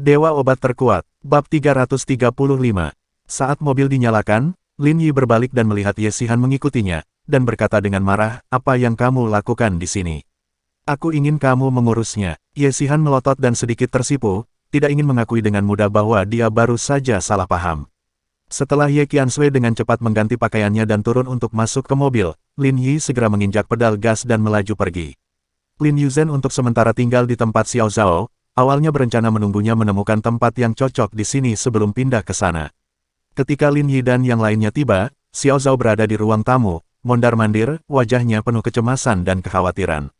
Dewa Obat Terkuat, Bab 335. Saat mobil dinyalakan, Lin Yi berbalik dan melihat Ye Xihan mengikutinya, dan berkata dengan marah, "Apa yang kamu lakukan di sini? Aku ingin kamu mengurusnya." Ye Xihan melotot dan sedikit tersipu, tidak ingin mengakui dengan mudah bahwa dia baru saja salah paham. Setelah Ye Qiansui dengan cepat mengganti pakaiannya dan turun untuk masuk ke mobil, Lin Yi segera menginjak pedal gas dan melaju pergi. Lin Yuzhen untuk sementara tinggal di tempat Xiao Zhao, awalnya berencana menunggunya menemukan tempat yang cocok di sini sebelum pindah ke sana. Ketika Lin Yi dan yang lainnya tiba, Xiao Zhao berada di ruang tamu, mondar-mandir, wajahnya penuh kecemasan dan kekhawatiran.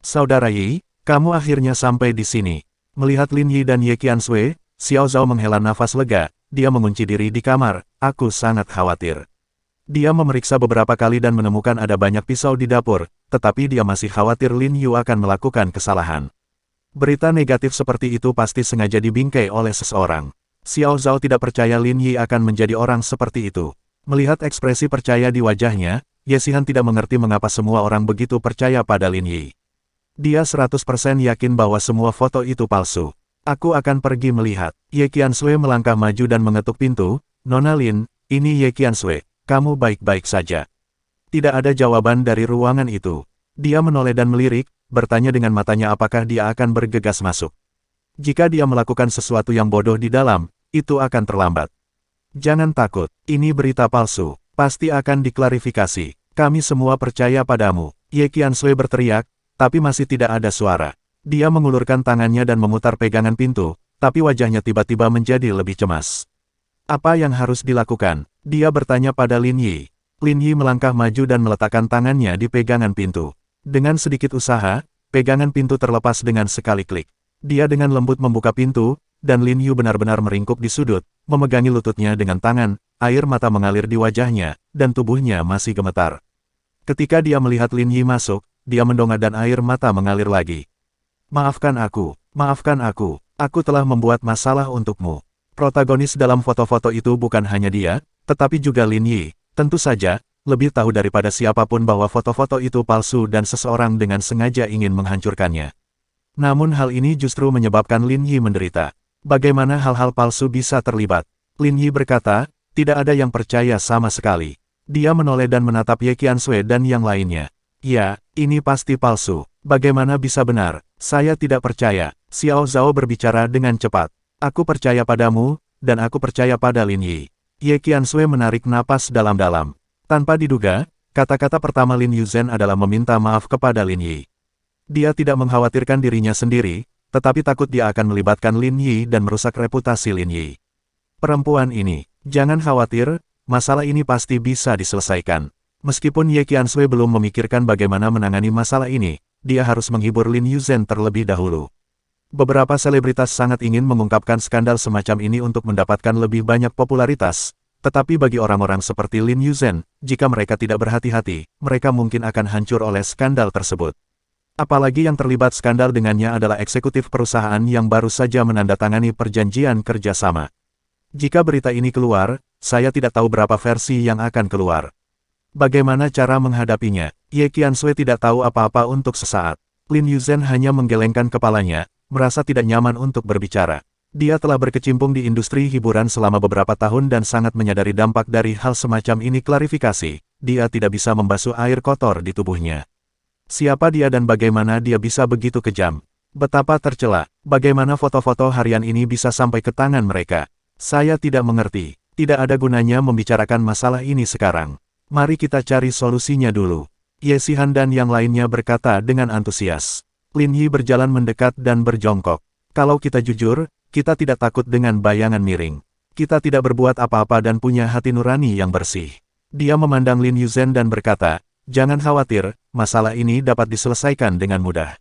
"Saudara Yi, kamu akhirnya sampai di sini." Melihat Lin Yi dan Ye Qiansui, Xiao Zhao menghela nafas lega, dia mengunci diri di kamar, "Aku sangat khawatir." Dia memeriksa beberapa kali dan menemukan ada banyak pisau di dapur, tetapi dia masih khawatir Lin Yu akan melakukan kesalahan. Berita negatif seperti itu pasti sengaja dibingkai oleh seseorang. Xiao Zhao tidak percaya Lin Yi akan menjadi orang seperti itu. Melihat ekspresi percaya di wajahnya, Ye Xihan tidak mengerti mengapa semua orang begitu percaya pada Lin Yi. Dia 100% yakin bahwa semua foto itu palsu. "Aku akan pergi melihat." Ye Qiansui melangkah maju dan mengetuk pintu. "Nona Lin, ini Ye Qiansui, kamu baik-baik saja?" Tidak ada jawaban dari ruangan itu. Dia menoleh dan melirik, bertanya dengan matanya apakah dia akan bergegas masuk. Jika dia melakukan sesuatu yang bodoh di dalam, itu akan terlambat. "Jangan takut, ini berita palsu, pasti akan diklarifikasi. Kami semua percaya padamu." Ye Qiansui berteriak, tapi masih tidak ada suara. Dia mengulurkan tangannya dan memutar pegangan pintu, tapi wajahnya tiba-tiba menjadi lebih cemas. "Apa yang harus dilakukan?" Dia bertanya pada Lin Yi. Lin Yi melangkah maju dan meletakkan tangannya di pegangan pintu. Dengan sedikit usaha, pegangan pintu terlepas dengan sekali klik. Dia dengan lembut membuka pintu, dan Lin Yu benar-benar meringkuk di sudut, memegangi lututnya dengan tangan, air mata mengalir di wajahnya, dan tubuhnya masih gemetar. Ketika dia melihat Lin Yi masuk, dia mendongak dan air mata mengalir lagi. Maafkan aku, aku telah membuat masalah untukmu." Protagonis dalam foto-foto itu bukan hanya dia, tetapi juga Lin Yi. Tentu saja, lebih tahu daripada siapapun bahwa foto-foto itu palsu dan seseorang dengan sengaja ingin menghancurkannya. Namun hal ini justru menyebabkan Lin Yi menderita. Bagaimana hal-hal palsu bisa terlibat? Lin Yi berkata, "Tidak ada yang percaya sama sekali." Dia menoleh dan menatap Ye Qiansui dan yang lainnya. "Ya, ini pasti palsu. Bagaimana bisa benar? Saya tidak percaya." Xiao Zhao berbicara dengan cepat. "Aku percaya padamu, dan aku percaya pada Lin Yi." Ye Qiansui menarik napas dalam-dalam. Tanpa diduga, kata-kata pertama Lin Yuzhen adalah meminta maaf kepada Lin Yi. Dia tidak mengkhawatirkan dirinya sendiri, tetapi takut dia akan melibatkan Lin Yi dan merusak reputasi Lin Yi. "Perempuan ini, jangan khawatir, masalah ini pasti bisa diselesaikan." Meskipun Ye Qiansui belum memikirkan bagaimana menangani masalah ini, dia harus menghibur Lin Yuzhen terlebih dahulu. Beberapa selebritas sangat ingin mengungkapkan skandal semacam ini untuk mendapatkan lebih banyak popularitas, tetapi bagi orang-orang seperti Lin Yuzhen, jika mereka tidak berhati-hati, mereka mungkin akan hancur oleh skandal tersebut. Apalagi yang terlibat skandal dengannya adalah eksekutif perusahaan yang baru saja menandatangani perjanjian kerjasama. Jika berita ini keluar, saya tidak tahu berapa versi yang akan keluar. Bagaimana cara menghadapinya? Ye Qiansui tidak tahu apa-apa untuk sesaat. Lin Yuzhen hanya menggelengkan kepalanya, merasa tidak nyaman untuk berbicara. Dia telah berkecimpung di industri hiburan selama beberapa tahun dan sangat menyadari dampak dari hal semacam ini. Klarifikasi, dia tidak bisa membasuh air kotor di tubuhnya. Siapa dia dan bagaimana dia bisa begitu kejam? Betapa tercela, bagaimana foto-foto harian ini bisa sampai ke tangan mereka? Saya tidak mengerti, tidak ada gunanya membicarakan masalah ini sekarang. Mari kita cari solusinya dulu. Ye Xihan dan yang lainnya berkata dengan antusias. Lin Yi berjalan mendekat dan berjongkok. "Kalau kita jujur, kita tidak takut dengan bayangan miring. Kita tidak berbuat apa-apa dan punya hati nurani yang bersih." Dia memandang Lin Yuzhen dan berkata, "Jangan khawatir, masalah ini dapat diselesaikan dengan mudah.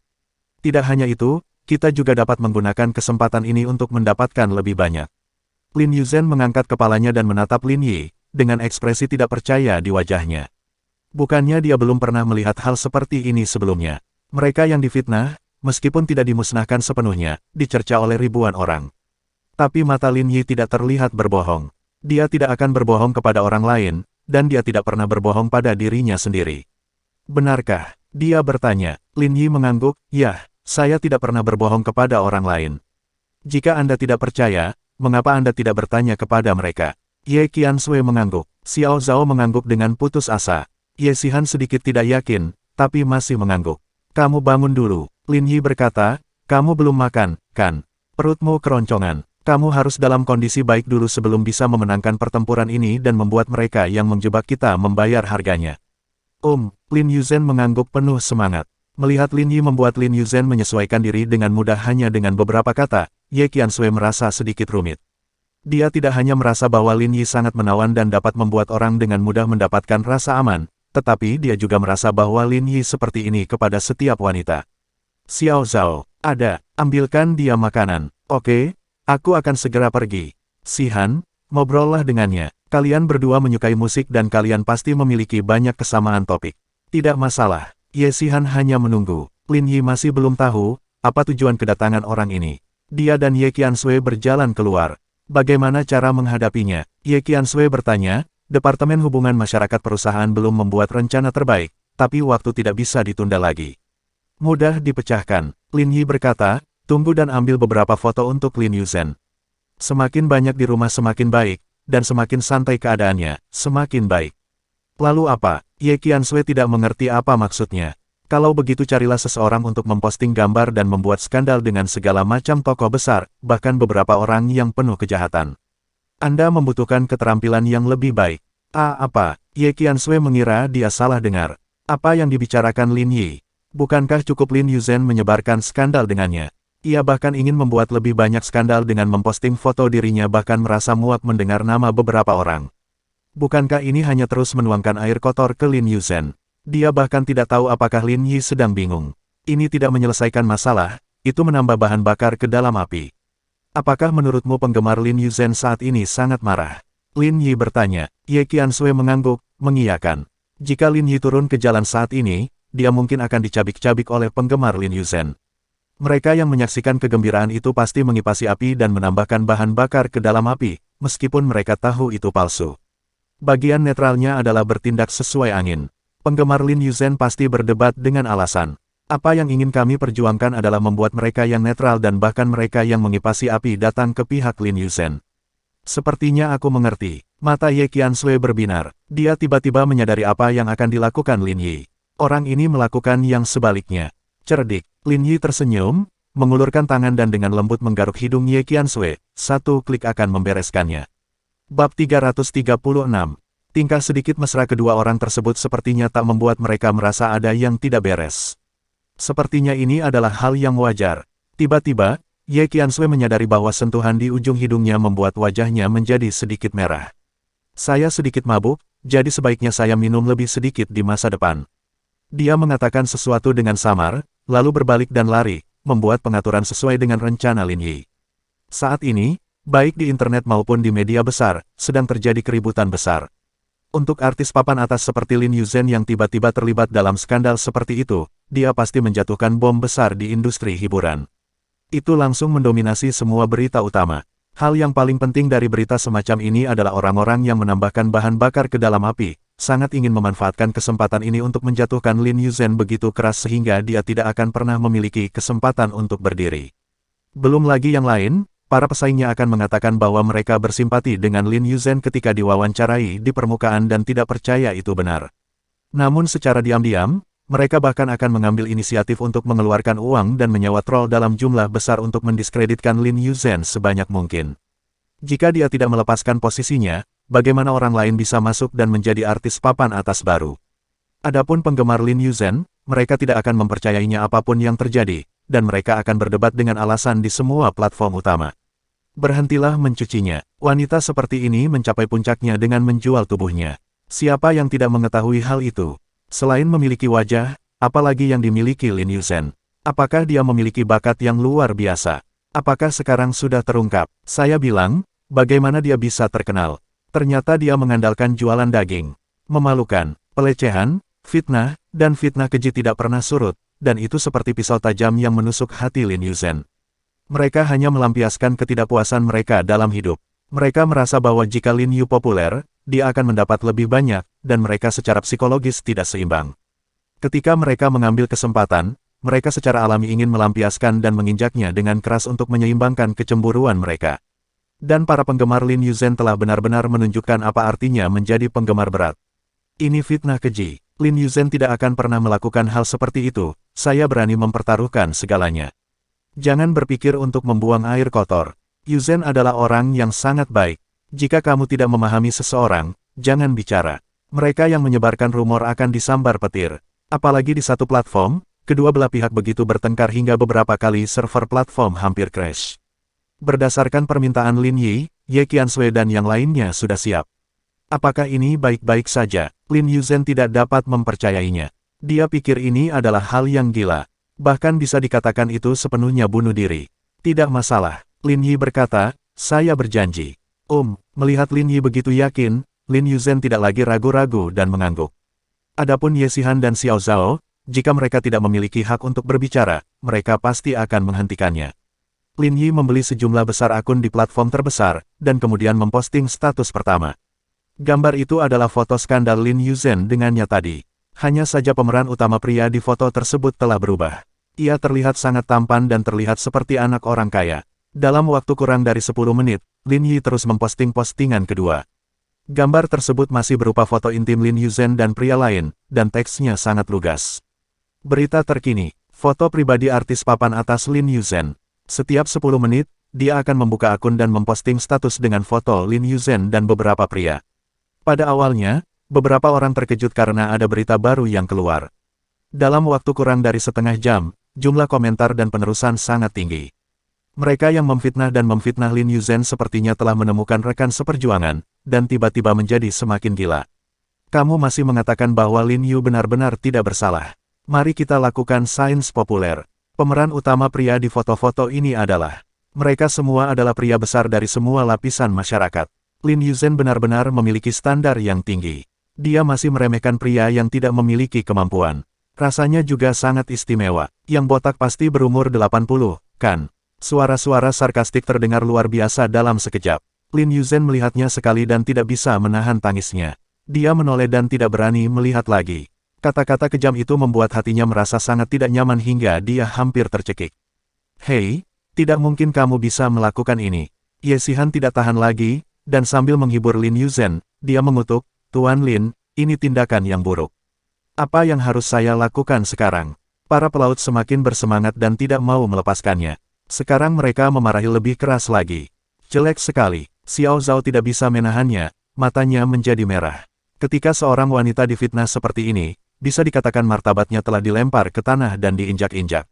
Tidak hanya itu, kita juga dapat menggunakan kesempatan ini untuk mendapatkan lebih banyak." Lin Yuzhen mengangkat kepalanya dan menatap Lin Yi, dengan ekspresi tidak percaya di wajahnya. Bukannya dia belum pernah melihat hal seperti ini sebelumnya. Mereka yang difitnah, meskipun tidak dimusnahkan sepenuhnya, dicerca oleh ribuan orang. Tapi mata Lin Yi tidak terlihat berbohong. Dia tidak akan berbohong kepada orang lain, dan dia tidak pernah berbohong pada dirinya sendiri. "Benarkah?" dia bertanya. Lin Yi mengangguk, "Ya, saya tidak pernah berbohong kepada orang lain." Jika Anda tidak percaya, mengapa Anda tidak bertanya kepada mereka? Ye Qiansui mengangguk. Xiao Zhao mengangguk dengan putus asa. Ye Xihan sedikit tidak yakin, tapi masih mengangguk. Kamu bangun dulu. Lin Yi berkata, kamu belum makan, kan? Perutmu keroncongan. Kamu harus dalam kondisi baik dulu sebelum bisa memenangkan pertempuran ini dan membuat mereka yang menjebak kita membayar harganya. Lin Yuzhen mengangguk penuh semangat. Melihat Lin Yi membuat Lin Yuzhen menyesuaikan diri dengan mudah hanya dengan beberapa kata, Ye Qiansui merasa sedikit rumit. Dia tidak hanya merasa bahwa Lin Yi sangat menawan dan dapat membuat orang dengan mudah mendapatkan rasa aman, tetapi dia juga merasa bahwa Lin Yi seperti ini kepada setiap wanita. Xiao Zhao, ambilkan dia makanan. Oke, aku akan segera pergi. Xihan, ngobrollah dengannya. Kalian berdua menyukai musik dan kalian pasti memiliki banyak kesamaan topik. Tidak masalah. Ye Xihan hanya menunggu. Lin Yi masih belum tahu apa tujuan kedatangan orang ini. Dia dan Ye Qiansui berjalan keluar. Bagaimana cara menghadapinya? Ye Qiansui bertanya. Departemen Hubungan Masyarakat Perusahaan belum membuat rencana terbaik, tapi waktu tidak bisa ditunda lagi. Mudah dipecahkan. Lin Yi berkata, tunggu dan ambil beberapa foto untuk Lin Yuzhen. Semakin banyak di rumah semakin baik, dan semakin santai keadaannya, semakin baik. Lalu apa? Ye Qiansui tidak mengerti apa maksudnya. Kalau begitu carilah seseorang untuk memposting gambar dan membuat skandal dengan segala macam tokoh besar, bahkan beberapa orang yang penuh kejahatan. Anda membutuhkan keterampilan yang lebih baik. Apa? Ye Qiansui mengira dia salah dengar. Apa yang dibicarakan Lin Yi? Bukankah cukup Lin Yuzhen menyebarkan skandal dengannya? Ia bahkan ingin membuat lebih banyak skandal dengan memposting foto dirinya bahkan merasa muak mendengar nama beberapa orang. Bukankah ini hanya terus menuangkan air kotor ke Lin Yuzhen? Dia bahkan tidak tahu apakah Lin Yi sedang bingung. Ini tidak menyelesaikan masalah, itu menambah bahan bakar ke dalam api. Apakah menurutmu penggemar Lin Yuzhen saat ini sangat marah? Lin Yi bertanya. Ye Qiansui mengangguk, mengiyakan. Jika Lin Yi turun ke jalan saat ini, dia mungkin akan dicabik-cabik oleh penggemar Lin Yuzhen. Mereka yang menyaksikan kegembiraan itu pasti mengipasi api dan menambahkan bahan bakar ke dalam api, meskipun mereka tahu itu palsu. Bagian netralnya adalah bertindak sesuai angin. Penggemar Lin Yuzhen pasti berdebat dengan alasan. Apa yang ingin kami perjuangkan adalah membuat mereka yang netral dan bahkan mereka yang mengipasi api datang ke pihak Lin Yuzhen. Sepertinya aku mengerti. Mata Ye Qiansui berbinar. Dia tiba-tiba menyadari apa yang akan dilakukan Lin Yi. Orang ini melakukan yang sebaliknya. Cerdik. Lin Yi tersenyum, mengulurkan tangan dan dengan lembut menggaruk hidung Ye Qiansui. Satu klik akan membereskannya. Bab 336. Tingkah sedikit mesra kedua orang tersebut sepertinya tak membuat mereka merasa ada yang tidak beres. Sepertinya ini adalah hal yang wajar. Tiba-tiba, Ye Qiansui menyadari bahwa sentuhan di ujung hidungnya membuat wajahnya menjadi sedikit merah. Saya sedikit mabuk, jadi sebaiknya saya minum lebih sedikit di masa depan. Dia mengatakan sesuatu dengan samar, lalu berbalik dan lari, membuat pengaturan sesuai dengan rencana Lin Yi. Saat ini, baik di internet maupun di media besar, sedang terjadi keributan besar. Untuk artis papan atas seperti Lin Yuzhen yang tiba-tiba terlibat dalam skandal seperti itu, dia pasti menjatuhkan bom besar di industri hiburan. Itu langsung mendominasi semua berita utama. Hal yang paling penting dari berita semacam ini adalah orang-orang yang menambahkan bahan bakar ke dalam api, sangat ingin memanfaatkan kesempatan ini untuk menjatuhkan Lin Yuzhen begitu keras sehingga dia tidak akan pernah memiliki kesempatan untuk berdiri. Belum lagi yang lain, para pesaingnya akan mengatakan bahwa mereka bersimpati dengan Lin Yuzhen ketika diwawancarai di permukaan dan tidak percaya itu benar. Namun secara diam-diam, mereka bahkan akan mengambil inisiatif untuk mengeluarkan uang dan menyewa troll dalam jumlah besar untuk mendiskreditkan Lin Yuzhen sebanyak mungkin. Jika dia tidak melepaskan posisinya, bagaimana orang lain bisa masuk dan menjadi artis papan atas baru? Adapun penggemar Lin Yuzhen, mereka tidak akan mempercayainya apapun yang terjadi, dan mereka akan berdebat dengan alasan di semua platform utama. Berhentilah mencucinya. Wanita seperti ini mencapai puncaknya dengan menjual tubuhnya. Siapa yang tidak mengetahui hal itu? Selain memiliki wajah, apalagi yang dimiliki Lin Yuzhen? Apakah dia memiliki bakat yang luar biasa? Apakah sekarang sudah terungkap? Saya bilang, bagaimana dia bisa terkenal? Ternyata dia mengandalkan jualan daging. Memalukan, pelecehan, fitnah, dan fitnah keji tidak pernah surut, dan itu seperti pisau tajam yang menusuk hati Lin Yuzhen. Mereka hanya melampiaskan ketidakpuasan mereka dalam hidup. Mereka merasa bahwa jika Lin Yu populer, dia akan mendapat lebih banyak, dan mereka secara psikologis tidak seimbang. Ketika mereka mengambil kesempatan, mereka secara alami ingin melampiaskan dan menginjaknya dengan keras untuk menyeimbangkan kecemburuan mereka. Dan para penggemar Lin Yuzhen telah benar-benar menunjukkan apa artinya menjadi penggemar berat. Ini fitnah keji. Lin Yuzhen tidak akan pernah melakukan hal seperti itu, saya berani mempertaruhkan segalanya. Jangan berpikir untuk membuang air kotor. Yuzhen adalah orang yang sangat baik. Jika kamu tidak memahami seseorang, jangan bicara. Mereka yang menyebarkan rumor akan disambar petir. Apalagi di satu platform, kedua belah pihak begitu bertengkar hingga beberapa kali server platform hampir crash. Berdasarkan permintaan Lin Yi, Ye Qianxue dan yang lainnya sudah siap. Apakah ini baik-baik saja? Lin Yuzhen tidak dapat mempercayainya. Dia pikir ini adalah hal yang gila. Bahkan bisa dikatakan itu sepenuhnya bunuh diri. Tidak masalah, Lin Yi berkata, saya berjanji. Melihat Lin Yi begitu yakin, Lin Yuzhen tidak lagi ragu-ragu dan mengangguk. Adapun Ye Xihan dan Xiao Zhao, jika mereka tidak memiliki hak untuk berbicara, mereka pasti akan menghentikannya. Lin Yi membeli sejumlah besar akun di platform terbesar, dan kemudian memposting status pertama. Gambar itu adalah foto skandal Lin Yuzhen dengannya tadi. Hanya saja pemeran utama pria di foto tersebut telah berubah. Ia terlihat sangat tampan dan terlihat seperti anak orang kaya. Dalam waktu kurang dari 10 menit, Lin Yi terus memposting postingan kedua. Gambar tersebut masih berupa foto intim Lin Yuzhen dan pria lain, dan teksnya sangat lugas. Berita terkini, foto pribadi artis papan atas Lin Yuzhen. Setiap 10 menit, dia akan membuka akun dan memposting status dengan foto Lin Yuzhen dan beberapa pria. Pada awalnya, beberapa orang terkejut karena ada berita baru yang keluar. Dalam waktu kurang dari setengah jam, jumlah komentar dan penerusan sangat tinggi. Mereka yang memfitnah Lin Yuzhen sepertinya telah menemukan rekan seperjuangan, dan tiba-tiba menjadi semakin gila. Kamu masih mengatakan bahwa Lin Yu benar-benar tidak bersalah. Mari kita lakukan sains populer. Pemeran utama pria di foto-foto ini adalah. Mereka semua adalah pria besar dari semua lapisan masyarakat. Lin Yuzhen benar-benar memiliki standar yang tinggi. Dia masih meremehkan pria yang tidak memiliki kemampuan. Rasanya juga sangat istimewa. Yang botak pasti berumur 80, kan? Suara-suara sarkastik terdengar luar biasa dalam sekejap. Lin Yuzhen melihatnya sekali dan tidak bisa menahan tangisnya. Dia menoleh dan tidak berani melihat lagi. Kata-kata kejam itu membuat hatinya merasa sangat tidak nyaman hingga dia hampir tercekik. Hei, tidak mungkin kamu bisa melakukan ini. Ye Xihan tidak tahan lagi, dan sambil menghibur Lin Yuzhen, dia mengutuk, Tuan Lin, ini tindakan yang buruk. Apa yang harus saya lakukan sekarang? Para pelaut semakin bersemangat dan tidak mau melepaskannya. Sekarang mereka memarahi lebih keras lagi. Jelek sekali, Xiao Zhao tidak bisa menahannya, matanya menjadi merah. Ketika seorang wanita difitnah seperti ini, bisa dikatakan martabatnya telah dilempar ke tanah dan diinjak-injak.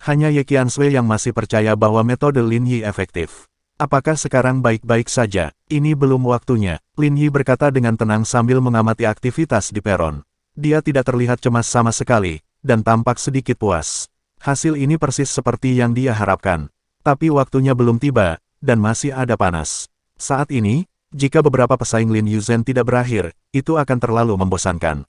Hanya Ye Qianxue yang masih percaya bahwa metode Lin Yi efektif. Apakah sekarang baik-baik saja? Ini belum waktunya, Lin Yi berkata dengan tenang sambil mengamati aktivitas di peron. Dia tidak terlihat cemas sama sekali, dan tampak sedikit puas. Hasil ini persis seperti yang dia harapkan. Tapi waktunya belum tiba, dan masih ada panas. Saat ini, jika beberapa pesaing Lin Yuzhen tidak berakhir, itu akan terlalu membosankan.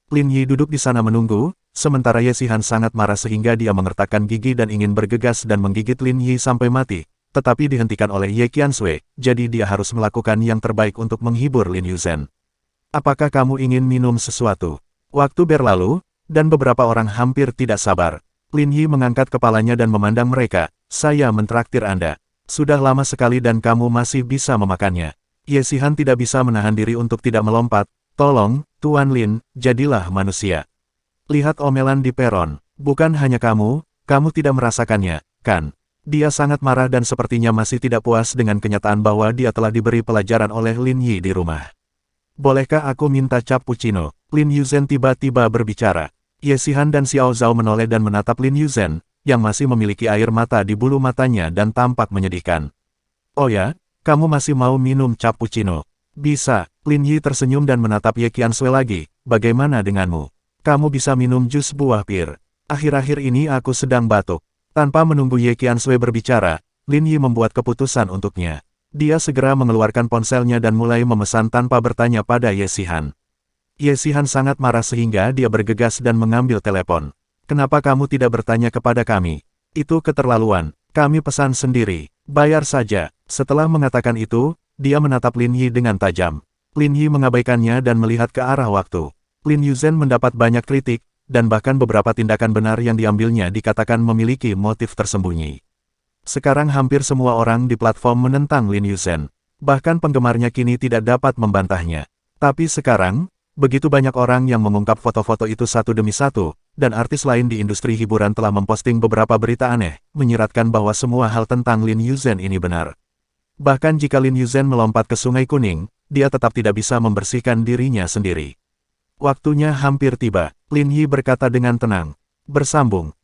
Lin Yi duduk di sana menunggu, sementara Ye Xihan sangat marah sehingga dia mengertakkan gigi dan ingin bergegas dan menggigit Lin Yi sampai mati, tetapi dihentikan oleh Ye Qianxue, jadi dia harus melakukan yang terbaik untuk menghibur Lin Yuzhen. Apakah kamu ingin minum sesuatu? Waktu berlalu, dan beberapa orang hampir tidak sabar. Lin Yi mengangkat kepalanya dan memandang mereka, saya mentraktir Anda. Sudah lama sekali dan kamu masih bisa memakannya. Ye Xihan tidak bisa menahan diri untuk tidak melompat, tolong, Tuan Lin, jadilah manusia. Lihat omelan di peron, bukan hanya kamu tidak merasakannya, kan? Dia sangat marah dan sepertinya masih tidak puas dengan kenyataan bahwa dia telah diberi pelajaran oleh Lin Yi di rumah. Bolehkah aku minta cappuccino? Lin Yuzhen tiba-tiba berbicara. Ye Xihan dan Xiao Zhao menoleh dan menatap Lin Yuzhen, yang masih memiliki air mata di bulu matanya dan tampak menyedihkan. Oh ya, kamu masih mau minum cappuccino? Bisa, Lin Yi tersenyum dan menatap Ye Qianxue lagi, bagaimana denganmu? Kamu bisa minum jus buah pir. Akhir-akhir ini aku sedang batuk. Tanpa menunggu Ye Qianxue berbicara, Lin Yi membuat keputusan untuknya. Dia segera mengeluarkan ponselnya dan mulai memesan tanpa bertanya pada Ye Xihan. Ye Xihan sangat marah sehingga dia bergegas dan mengambil telepon. Kenapa kamu tidak bertanya kepada kami? Itu keterlaluan, kami pesan sendiri, bayar saja. Setelah mengatakan itu, dia menatap Lin Yi dengan tajam. Lin Yi mengabaikannya dan melihat ke arah waktu. Lin Yuzhen mendapat banyak kritik, dan bahkan beberapa tindakan benar yang diambilnya dikatakan memiliki motif tersembunyi. Sekarang hampir semua orang di platform menentang Lin Yuzhen. Bahkan penggemarnya kini tidak dapat membantahnya. Tapi sekarang, begitu banyak orang yang mengungkap foto-foto itu satu demi satu, dan artis lain di industri hiburan telah memposting beberapa berita aneh, menyiratkan bahwa semua hal tentang Lin Yuzhen ini benar. Bahkan jika Lin Yuzhen melompat ke Sungai Kuning, dia tetap tidak bisa membersihkan dirinya sendiri. Waktunya hampir tiba, Lin Yi berkata dengan tenang. Bersambung,